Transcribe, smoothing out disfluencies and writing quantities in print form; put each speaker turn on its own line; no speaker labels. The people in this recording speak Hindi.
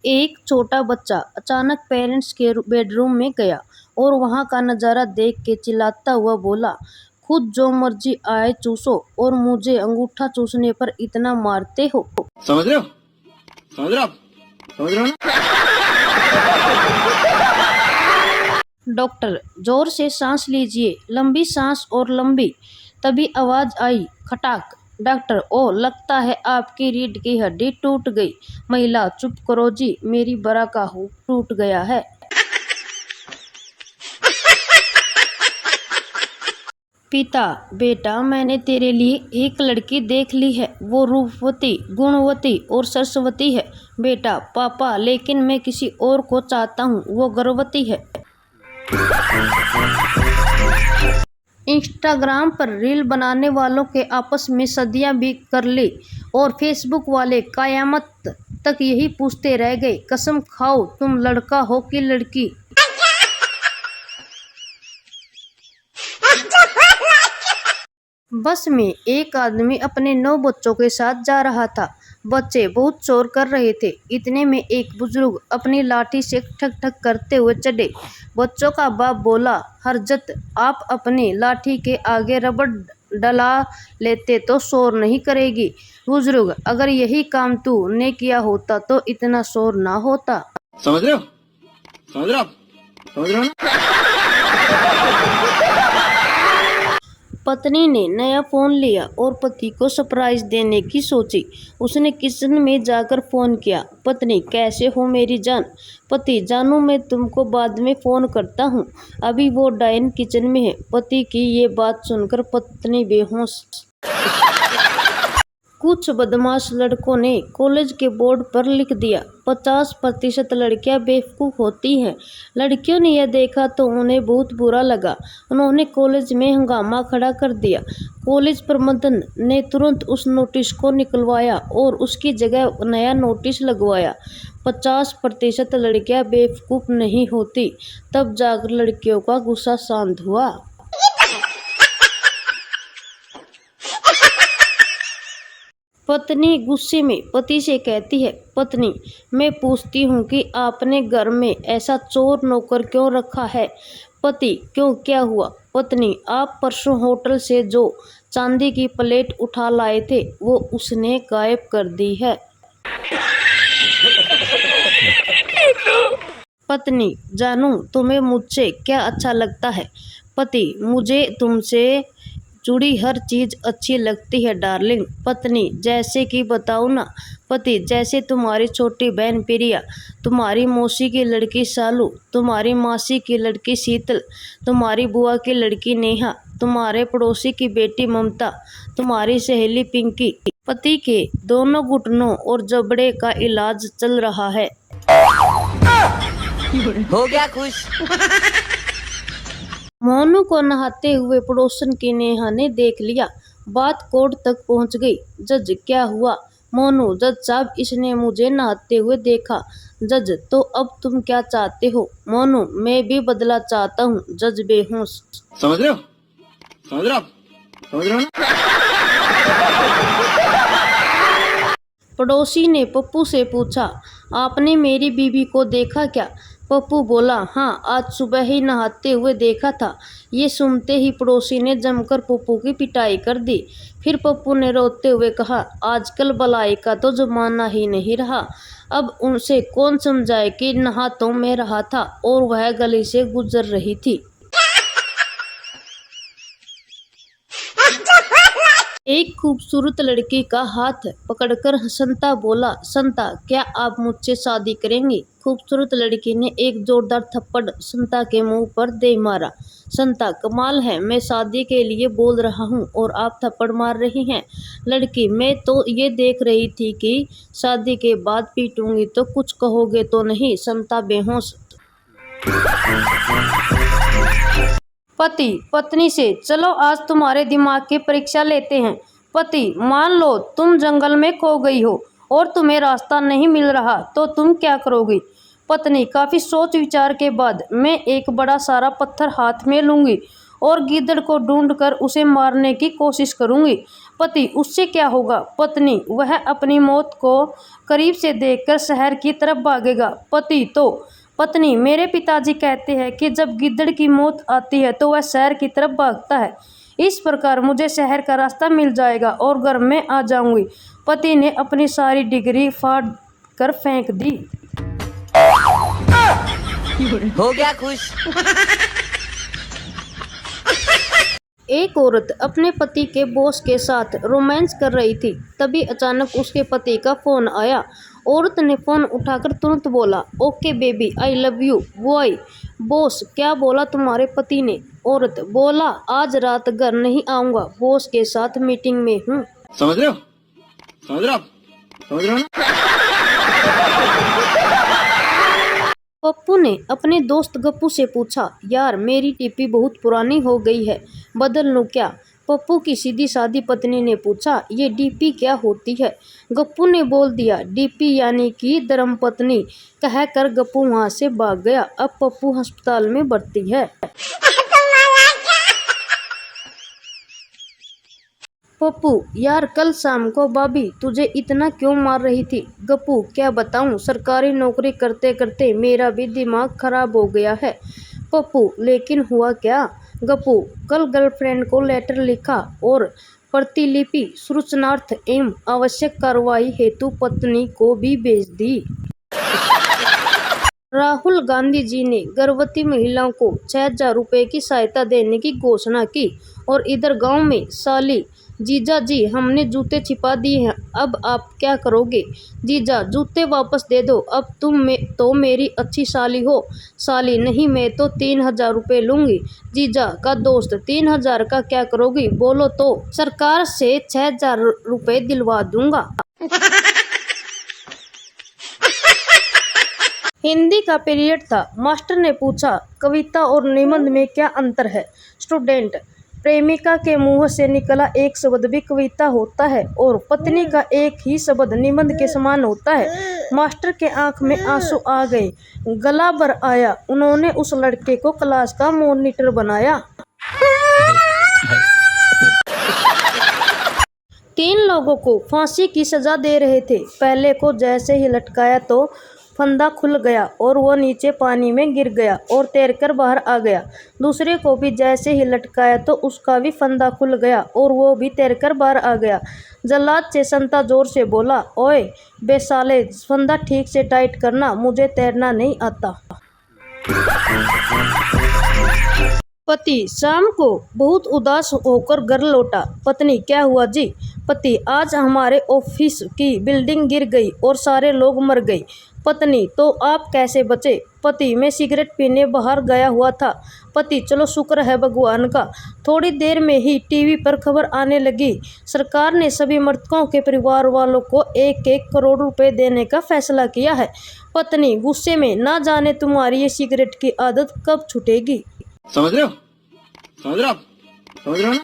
एक छोटा बच्चा अचानक पेरेंट्स के बेडरूम में गया और वहां का नजारा देख के चिल्लाता हुआ बोला, खुद जो मर्जी आए चूसो और मुझे अंगूठा चूसने पर इतना मारते हो।
समझ रहे हो? समझ रहे हो आप? समझ रहे हो ना?
डॉक्टर, जोर से सांस लीजिए, लंबी सांस और लंबी। तभी आवाज आई, खटाक। डॉक्टर, ओ लगता है आपकी रीढ़ की हड्डी टूट गई। महिला, चुप करो जी, मेरी बरा का हुक टूट गया है। पिता, बेटा मैंने तेरे लिए एक लड़की देख ली है, वो रूपवती, गुणवती और सरस्वती है। बेटा, पापा लेकिन मैं किसी और को चाहता हूँ, वो गर्भवती है। इंस्टाग्राम पर रील बनाने वालों के आपस में सदियां भी कर ली और फेसबुक वाले कयामत तक यही पूछते रह गए, कसम खाओ तुम लड़का हो कि लड़की। बस में एक आदमी अपने 9 बच्चों के साथ जा रहा था। बच्चे बहुत शोर कर रहे थे। इतने में एक बुजुर्ग अपनी लाठी से ठक ठक करते हुए चढ़े। बच्चों का बाप बोला, हरजत, आप अपनी लाठी के आगे रबड़ डला लेते तो शोर नहीं करेगी। बुजुर्ग, अगर यही काम तू ने किया होता तो इतना शोर ना होता।
समझ रहे हो? समझ रहे हो आप? समझ रहे हो ना?
पत्नी ने नया फोन लिया और पति को सरप्राइज देने की सोची। उसने किचन में जाकर फोन किया, पत्नी कैसे हो मेरी जान। पति, जानू मैं तुमको बाद में फोन करता हूँ, अभी वो डाइन किचन में है। पति की ये बात सुनकर पत्नी बेहोश। कुछ बदमाश लड़कों ने कॉलेज के बोर्ड पर लिख दिया, 50% लड़कियां बेवकूफ़ होती हैं। लड़कियों ने यह देखा तो उन्हें बहुत बुरा लगा। उन्होंने कॉलेज में हंगामा खड़ा कर दिया। कॉलेज प्रबंधन ने तुरंत उस नोटिस को निकलवाया और उसकी जगह नया नोटिस लगवाया, 50% लड़कियां बेवकूफ़ नहीं होती। तब जाकर लड़कियों का गुस्सा शांत हुआ। पत्नी गुस्से में पति से कहती है, पत्नी, मैं पूछती हूँ कि आपने घर में ऐसा चोर नौकर क्यों रखा है। पति, क्यों, क्या हुआ। पत्नी, आप परसों होटल से जो चांदी की प्लेट उठा लाए थे वो उसने गायब कर दी है। पत्नी, जानू तुम्हें मुझसे क्या अच्छा लगता है। पति, मुझे तुमसे जुड़ी हर चीज अच्छी लगती है डार्लिंग। पत्नी, जैसे कि बताओ ना। पति, जैसे तुम्हारी छोटी बहन प्रिया, तुम्हारी मौसी की लड़की सालू, तुम्हारी मासी की लड़की शीतल, तुम्हारी बुआ की लड़की नेहा, तुम्हारे पड़ोसी की बेटी ममता, तुम्हारी सहेली पिंकी। पति के दोनों घुटनों और जबड़े का इलाज चल रहा है।
हो गया खुश।
मोनू को नहाते हुए पड़ोसन की नेहा ने देख लिया। बात कोर्ट तक पहुंच गई। जज, क्या हुआ। मोनू, जज साहब, इसने मुझे नहाते हुए देखा। जज, तो अब तुम क्या चाहते हो। मोनू, मैं भी बदला चाहता हूँ। जज बेहोश।
समझ रहे हो? समझ रहे हो आप? समझ रहे हो ना?
पड़ोसी ने पप्पू से पूछा, आपने मेरी बीवी को देखा क्या। पप्पू बोला, हाँ, आज सुबह ही नहाते हुए देखा था। ये सुनते ही पड़ोसी ने जमकर पप्पू की पिटाई कर दी। फिर पप्पू ने रोते हुए कहा, आजकल भलाई का तो जमाना ही नहीं रहा। अब उनसे कौन समझाए कि नहा तो मैं रहा था और वह गली से गुजर रही थी। एक खूबसूरत लड़की का हाथ पकड़कर संता बोला, संता, क्या आप मुझसे शादी करेंगी। खूबसूरत लड़की ने एक जोरदार थप्पड़ संता के मुंह पर दे मारा। संता, कमाल है, मैं शादी के लिए बोल रहा हूँ और आप थप्पड़ मार रही हैं। लड़की, मैं तो ये देख रही थी कि शादी के बाद पीटूंगी तो कुछ कहोगे तो नहीं। संता बेहोश। पति पत्नी से, चलो आज तुम्हारे दिमाग की परीक्षा लेते हैं। पति, मान लो तुम जंगल में खो गई हो और तुम्हें रास्ता नहीं मिल रहा तो तुम क्या करोगी। पत्नी, काफी सोच विचार के बाद मैं एक बड़ा सारा पत्थर हाथ में लूंगी और गीदड़ को ढूंढकर उसे मारने की कोशिश करूंगी। पति उससे क्या होगा? पत्नी वह अपनी मौत को करीब से देखकर शहर की तरफ भागेगा। पति तो पत्नी मेरे पिताजी कहते हैं कि जब गिद्दड़ की मौत आती है तो वह शहर की तरफ भागता है। इस प्रकार मुझे शहर का रास्ता मिल जाएगा और घर में आ जाऊंगी। पति ने अपनी सारी डिग्री फाड़ कर फेंक दी।
हो गया खुश।
एक औरत अपने पति के बॉस के साथ रोमांस कर रही थी। तभी अचानक उसके पति का फोन आया। औरत ने फोन उठाकर तुरंत बोला, okay baby I love you. Boy, boss क्या बोला तुम्हारे पति ने? औरत बोला, आज रात घर नहीं आऊंगा, बॉस के साथ मीटिंग में हूँ।
समझ रहे हो? समझ रहे हो? समझ रहे हो ना?
पप्पू ने अपने दोस्त गप्पू से पूछा, यार मेरी टीपी बहुत पुरानी हो गई है, बदल लूं क्या? पप्पू की सीधी सादी पत्नी ने पूछा, ये डीपी क्या होती है? गप्पू ने बोल दिया, डीपी यानी कि धर्मपत्नी। कहकर गप्पू वहां से भाग गया। अब पप्पू अस्पताल में भर्ती है। पप्पू, यार कल शाम को भाभी तुझे इतना क्यों मार रही थी? गप्पू, क्या बताऊं, सरकारी नौकरी करते करते मेरा भी दिमाग खराब हो गया है। पप्पू, लेकिन हुआ क्या? गप्पू, कल गर्लफ्रेंड को लेटर लिखा और प्रतिलिपि सूचनार्थ एवं आवश्यक कार्रवाई हेतु पत्नी को भी भेज दी। राहुल गांधी जी ने गर्भवती महिलाओं को 6,000 रुपए की सहायता देने की घोषणा की। और इधर गांव में साली, जीजा जी हमने जूते छिपा दिए हैं, अब आप क्या करोगे? जीजा, जूते वापस दे दो, अब तुम तो मेरी अच्छी साली हो। साली, नहीं मैं तो 3,000 रुपये लूंगी। जीजा का दोस्त, 3,000 का क्या करोगी? बोलो तो सरकार से 6,000 रुपये दिलवा दूंगा। हिंदी का पीरियड था। मास्टर ने पूछा, कविता और निबंध में क्या अंतर है? स्टूडेंट, प्रेमिका के मुंह से निकला एक शब्द भी कविता होता है और पत्नी का एक ही शब्द निबंध के समान होता है। मास्टर के आंख में आंसू आ गए, गला भर आया। उन्होंने उस लड़के को क्लास का मॉनिटर बनाया। 3 लोगों को फांसी की सजा दे रहे थे। पहले को जैसे ही लटकाया तो फंदा खुल गया और वो नीचे पानी में गिर गया और तैरकर बाहर आ गया। दूसरे को भी जैसे ही लटकाया तो उसका भी फंदा खुल गया और वो भी तैरकर बाहर आ गया। जल्लाद से संता जोर से बोला, ओए बेसाले, फंदा ठीक से टाइट करना, मुझे तैरना नहीं आता। पति शाम को बहुत उदास होकर घर लौटा। पत्नी, क्या हुआ जी? पति, आज हमारे ऑफिस की बिल्डिंग गिर गई और सारे लोग मर गए। पत्नी, तो आप कैसे बचे? पति, मैं सिगरेट पीने बाहर गया हुआ था। पति, चलो शुक्र है भगवान का। थोड़ी देर में ही टीवी पर खबर आने लगी, सरकार ने सभी मृतकों के परिवार वालों को 1-1 करोड़ रुपए देने का फैसला किया है। पत्नी गुस्से में, ना जाने तुम्हारी ये सिगरेट की आदत कब छूटेगी।
समझ रहे हो? समझ रहे हो? समझ रहे हो ना?